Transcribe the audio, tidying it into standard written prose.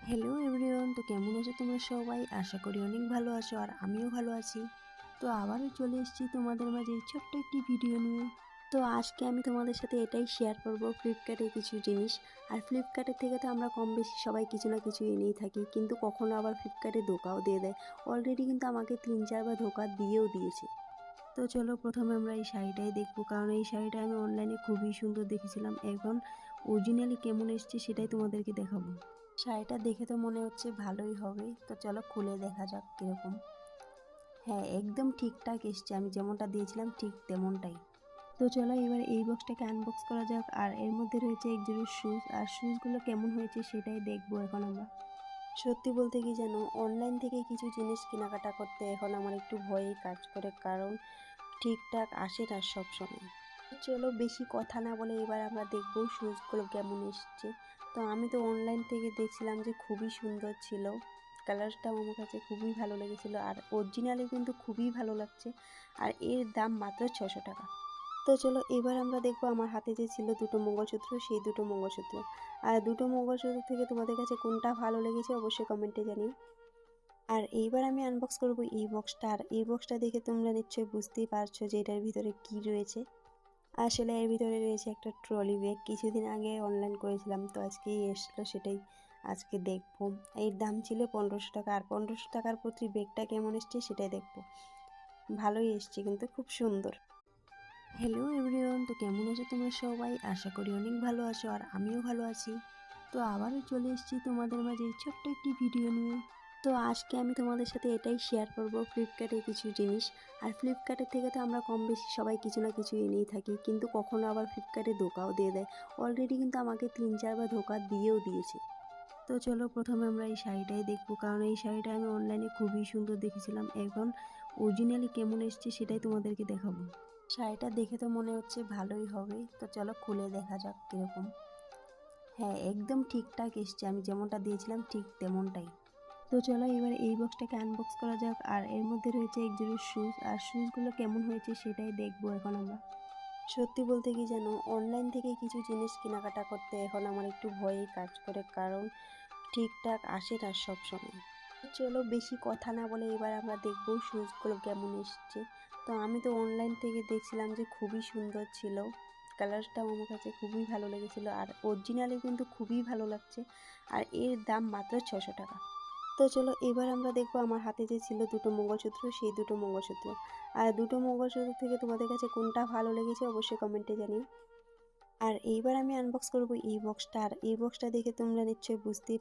Hello everyone, তো কেমন আছো তোমরা সবাই? আশা করি অনেক ভালো আছো আর আমিও ভালো আছি। তো আবারও চলে এসেছি তোমাদের মাঝে ছোট্ট একটি ভিডিও নিয়ে। তো আজকে আমি তোমাদের সাথে এটাই শেয়ার করব ফ্লিপকার্টের কিছু জিনিস। আর ফ্লিপকার্টের থেকে তো আমরা কম বেশি সবাই কিছু না কিছু এনেই থাকি, কিন্তু কখনো আবার ফ্লিপকার্টে ধোকাও দিয়ে দেয়। অলরেডি কিন্তু আমাকে 3-4 বার ধোকা দিয়েও দিয়েছে। তো চলো প্রথমে আমরা এই শাড়িটাই দেখবো, কারণ এই শাড়িটা আমি অনলাইনে খুবই সুন্দর দেখেছিলাম। এখন অরিজিনালি কেমন এসছে সেটাই তোমাদেরকে দেখাবো। শাড়িটা দেখে তো মনে হচ্ছে ভালোই হবে, তো চলো খুলে দেখা যাক কীরকম। হ্যাঁ, একদম ঠিকঠাক এসছে, আমি যেমনটা দিয়েছিলাম ঠিক তেমনটাই। তো চলো এবার এই বক্সটাকে আনবক্স করা যাক। আর এর মধ্যে রয়েছে এক জোড়া শুজ, আর শুজগুলো কেমন হয়েছে সেটাই দেখবো এখন আমরা। সত্যি বলতে কি জানো, অনলাইন থেকে কিছু জিনিস কেনাকাটা করতে এখন আমার একটু ভয়ই কাজ করে, কারণ ঠিকঠাক আসে না সব সময়। চলো বেশি কথা না বলে এবার আমরা দেখবো শুজগুলো কেমন এসছে। তো আমি তো অনলাইন থেকে দেখছিলাম যে খুবই সুন্দর ছিল, কালারটাও আমার কাছে খুবই ভালো লেগেছিল, আর অরিজিনালি কিন্তু খুবই ভালো লাগছে। আর এর দাম মাত্র 600 টাকা। তো চলো এবার আমরা দেখবো আমার হাতে যে ছিল দুটো মঙ্গলসূত্র, সেই দুটো মঙ্গলসূত্র। আর দুটো মঙ্গলসূত্র থেকে তোমাদের কাছে কোনটা ভালো লেগেছে অবশ্যই কমেন্টে জানিও। আর এইবার আমি আনবক্স করব এই বক্সটা। আর এই বক্সটা দেখে তোমরা নিশ্চয়ই বুঝতেই পারছো যে এটার ভিতরে কি রয়েছে। আসলে এর ভিতরে রয়েছে একটা ট্রলি ব্যাগ। কিছুদিন আগে অনলাইন করেছিলাম, তো আজকেই এসলো, সেটাই আজকে দেখবো। এর দাম ছিল 1500 টাকা, আর 1500 টাকার প্রতি ব্যাগটা কেমন এসছে সেটাই দেখবো। ভালোই এসছে, কিন্তু খুব সুন্দর। হ্যালো এভরিওয়ান, তো কেমন আছো তোমরা সবাই? আশা করি অনেক ভালো আছো আর আমিও ভালো আছি। তো আবারও চলে এসেছি তোমাদের মাঝে ছোট্ট একটি ভিডিও নিয়ে। তো আজকে আমি তোমাদের সাথে এটাই শেয়ার করব ফ্লিপকার্টের কিছু জিনিস। আর ফ্লিপকার্টের থেকে তো আমরা কম বেশি সবাই কিছু না কিছু এনেই থাকি, কিন্তু কখনো আবার ফ্লিপকার্টে ধোকাও দিয়ে দেয়। অলরেডি কিন্তু আমাকে 3-4 বার ধোকা দিয়েও দিয়েছে। তো চলো প্রথমে আমরা এই শাড়িটাই দেখবো, কারণ এই শাড়িটা আমি অনলাইনে খুবই সুন্দর দেখেছিলাম। এখন অরিজিনালি কেমন এসছে সেটাই তোমাদেরকে দেখাবো। শাড়িটা দেখে তো মনে হচ্ছে ভালোই হবে, তো চলো খুলে দেখা যাক কীরকম। হ্যাঁ, একদম ঠিকঠাক এসছে, আমি যেমনটা দিয়েছিলাম ঠিক তেমনটাই। তো চলো এবার এই বক্সটাকে আনবক্স করা যাক। আর এর মধ্যে রয়েছে এক জোড়া শুজ, আর শুজগুলো কেমন হয়েছে সেটাই দেখবো এখন আমরা। সত্যি বলতে কি জানো, অনলাইন থেকে কিছু জিনিস কেনাকাটা করতে এখন আমার একটু ভয়ই কাজ করে, কারণ ঠিকঠাক আসে না সব সময়। চলো বেশি কথা না বলে এবার আমরা দেখবো শুজগুলো কেমন এসছে। তো আমি তো অনলাইন থেকে দেখছিলাম যে খুবই সুন্দর ছিল, কালারটাও আমার কাছে খুবই ভালো লেগেছিল, আর অরিজিনালি কিন্তু খুবই ভালো লাগছে। আর এর দাম মাত্র 600 টাকা। তো চলো এবার আমরা দেখবো আমার হাতে যে ছিল দুটো মঙ্গলসূত্র, সেই দুটো মঙ্গলসূত্র। আর দুটো মঙ্গলসূত্র থেকে তোমাদের কাছে কোনটা ভালো লেগেছে অবশ্যই কমেন্টে জানিও। আর এইবার আমি আনবক্স করব এই বক্সটা। আর এই বক্সটা দেখে তোমরা নিশ্চয়ই বুঝতেই